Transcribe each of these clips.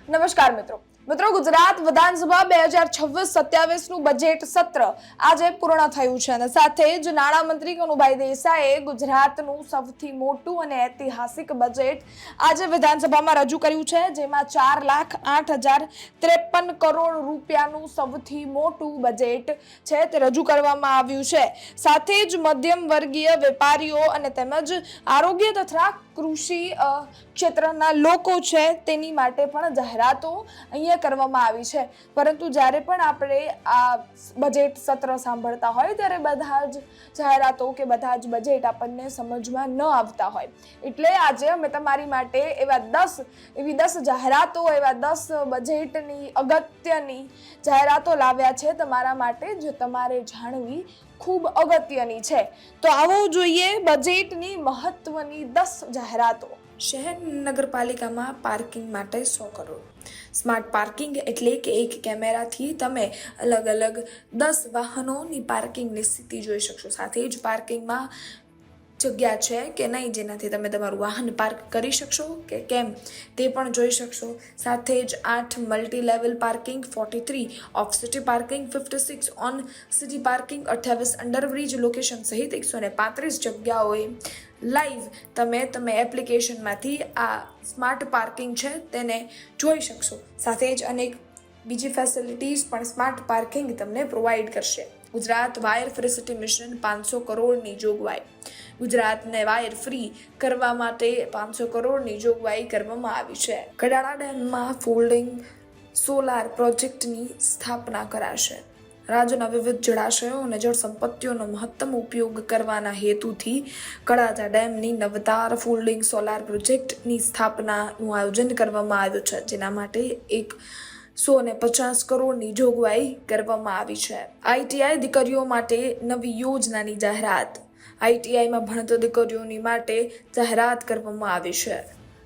નમસ્કાર મિત્રો ગુજરાત વિધાનસભા 2026-27 નું બજેટ સત્ર આજે પૂર્ણ થયું છે અને સાથે જ નાણામંત્રી કનુભાઈ દેસાઈએ ગુજરાતનું સૌથી મોટું અને ઐતિહાસિક બજેટ આજે વિધાનસભામાં રજૂ કર્યું છે, જેમાં 4,08,053 કરોડ રૂપિયાનું સૌથી મોટું બજેટ છે તે રજૂ કરવામાં આવ્યું છે। સાથે જ મધ્યમ વર્ગીય વેપારીઓ અને તેમજ આરોગ્ય તથા કૃષિ ક્ષેત્રના લોકો છે તેની માટે પણ જાહેરાતો અહીંયા કરવામાં આવી છે। પરંતુ જ્યારે પણ આપણે આ બજેટ સત્ર સાંભળતા હોય ત્યારે બધા જ જાહેરાતો કે બધા જ બજેટ આપણને સમજમાં ન આવતા હોય, એટલે આજે અમે તમારી માટે એવી 10 જાહેરાતો, એવા 10 બજેટની અગત્યની જાહેરાતો લાવ્યા છે તમારા માટે, જે તમારે જાણવી ખૂબ અગત્યની છે। તો આવો જોઈએ બજેટની મહત્વની 10 જાહેરાતો। શહેર નગરપાલિકામાં પાર્કિંગ માટે 100 કરોડ। સ્માર્ટ પાર્કિંગ એટલે કે એક કેમેરાથી તમે અલગ અલગ 10 વાહનોની પાર્કિંગની સ્થિતિ જોઈ શકશો। સાથે જ પાર્કિંગમાં જગ્યા છે કે નહીં જેનાથી તમે તમારું વાહન પાર્ક કરી શકશો કે કેમ તે પણ જોઈ શકશો। સાથે જ 8 multi level parking, 43 of city parking, 56 on city parking, 28 underbridge location સહિત 135 જગ્યાઓએ લાઈવ તમે એપ્લિકેશનમાંથી આ સ્માર્ટ પાર્કિંગ છે તેને જોઈ શકશો। સાથે જ અનેક બીજી ફેસિલિટીઝ પણ સ્માર્ટ પાર્કિંગ તમને પ્રોવાઈડ કરશે। Gujarat wire free city mission 500 કરોડની જોગવાઈ। ગુજરાતને વાયર ફ્રી કરવા માટે 500 કરોડની જોગવાઈ કરવામાં આવી છે। કડાણા ડેમમાં ફોલ્ડિંગ સોલાર પ્રોજેક્ટની સ્થાપના કરાશે। રાજ્યના વિવિધ જળાશયો અને જળ સંપત્તિઓનો મહત્તમ ઉપયોગ કરવાના હેતુથી કડાણા ડેમની નવતાર ફોલ્ડિંગ સોલાર પ્રોજેક્ટની સ્થાપનાનું આયોજન કરવામાં આવ્યું છે, જેના માટે 150 કરોડની જોગવાઈ કરવામાં આવી છે। આઈટીઆઈ દીકરીઓ માટે નવી યોજનાની જાહેરાત। આઈટીઆઈમાં ભણતી દીકરીઓની માટે જાહેરાત કરવામાં આવી છે।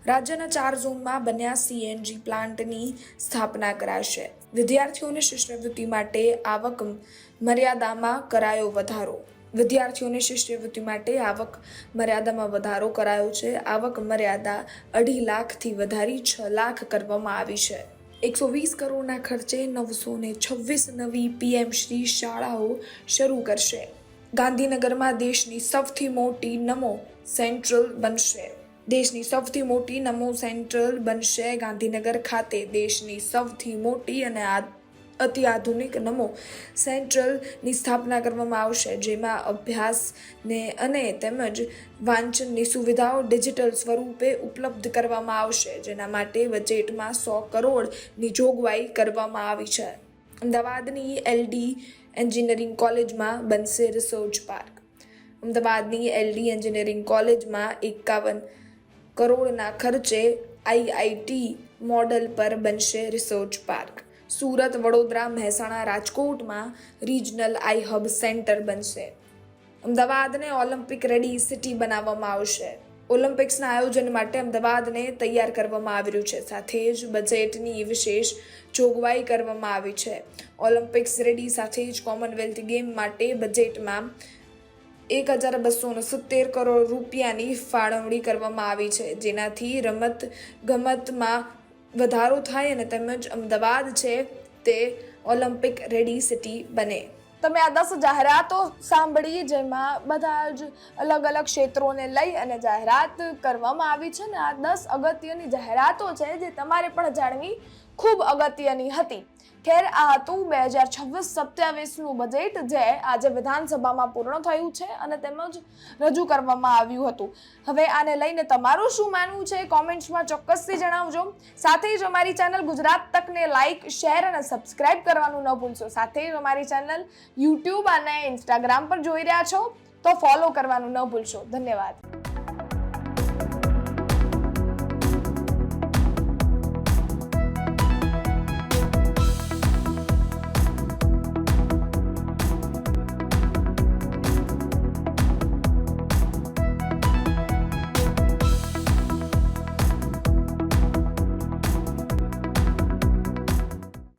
રાજ્યના 4 ઝોનમાં બન્યા સીએનજી પ્લાન્ટની સ્થાપના કરાશે। વિદ્યાર્થીઓની શિષ્યવૃત્તિ માટે આવક મર્યાદામાં કરાયો વધારો। વિદ્યાર્થીઓની શિષ્યવૃત્તિ માટે આવક મર્યાદામાં વધારો કરાયો છે। આવક મર્યાદા 2.5 લાખથી વધારી 6 લાખ કરવામાં આવી છે। 120 કરોડના ખર્ચે 926 નવી પીએમ શ્રી શાળાઓ શરૂ કરશે। ગાંધીનગરમાં દેશની સૌથી મોટી નમો સેન્ટ્રલ બનશે। દેશની સૌથી મોટી નમો સેન્ટ્રલ બનશે। ગાંધીનગર ખાતે દેશની સૌથી મોટી અને અત્યાધુનિક નમો સેન્ટ્રલની સ્થાપના કરવામાં આવશે, જેમાં અભ્યાસને અને તેમજ વાંચનની સુવિધાઓ ડિજિટલ સ્વરૂપે ઉપલબ્ધ કરવામાં આવશે, જેના માટે બજેટમાં 100 કરોડની જોગવાઈ કરવામાં આવી છે। અમદાવાદની એલડી એન્જિનિયરિંગ કોલેજમાં બનશે રિસર્ચ પાર્ક। અમદાવાદની એલડી એન્જિનિયરિંગ કોલેજમાં 51 કરોડના ખર્ચે આઈઆઈટી મોડલ પર બનશે રિસર્ચ પાર્ક। સુરત, વડોદરા, મહેસાણા, રાજકોટમાં રિજનલ આઈ હબ સેન્ટર બનશે। અમદાવાદને ઓલિમ્પિક રેડી સિટી બનાવવામાં આવશે। ઓલિમ્પિક્સના આયોજન માટે અમદાવાદને તૈયાર કરવામાં આવી રહ્યું છે। સાથે જ બજેટની વિશેષ જોગવાઈ કરવામાં આવી છે। ઓલિમ્પિક્સ રેડી સાથે જ કોમનવેલ્થ ગેમ માટે બજેટમાં 1,270 કરોડ રૂપિયાની ફાળવણી કરવામાં આવી છે, જેનાથી રમત ગમતમાં વધારો થાય અને તેમજ અમદાવાદ છે તે ઓલિમ્પિક રેડી સિટી બને। તમે આ 10 જાહેરાતો સાંભળી, જેમાં બધા જ અલગ અલગ ક્ષેત્રોને લઈ અને જાહેરાત કરવામાં આવી છે ને આ 10 અગત્યની જાહેરાતો છે જે તમારે પણ જાણવી ખૂબ અગત્યની હતી। ખેર, આ હતું 2026-27 નું બજેટ જે આજે વિધાનસભામાં પૂર્ણ થયું છે અને તેમજ રજૂ કરવામાં આવ્યું હતું। હવે આને લઈને તમારું શું માનવું છે કોમેન્ટ્સમાં ચોક્કસથી જણાવજો। સાથે જ અમારી ચેનલ ગુજરાત તકને લાઈક, શેર અને સબસ્ક્રાઇબ કરવાનું ન ભૂલશો। સાથે જ અમારી ચેનલ યુટ્યુબ અને ઇન્સ્ટાગ્રામ પર જોઈ રહ્યા છો તો ફોલો કરવાનું ન ભૂલશો। ધન્યવાદ।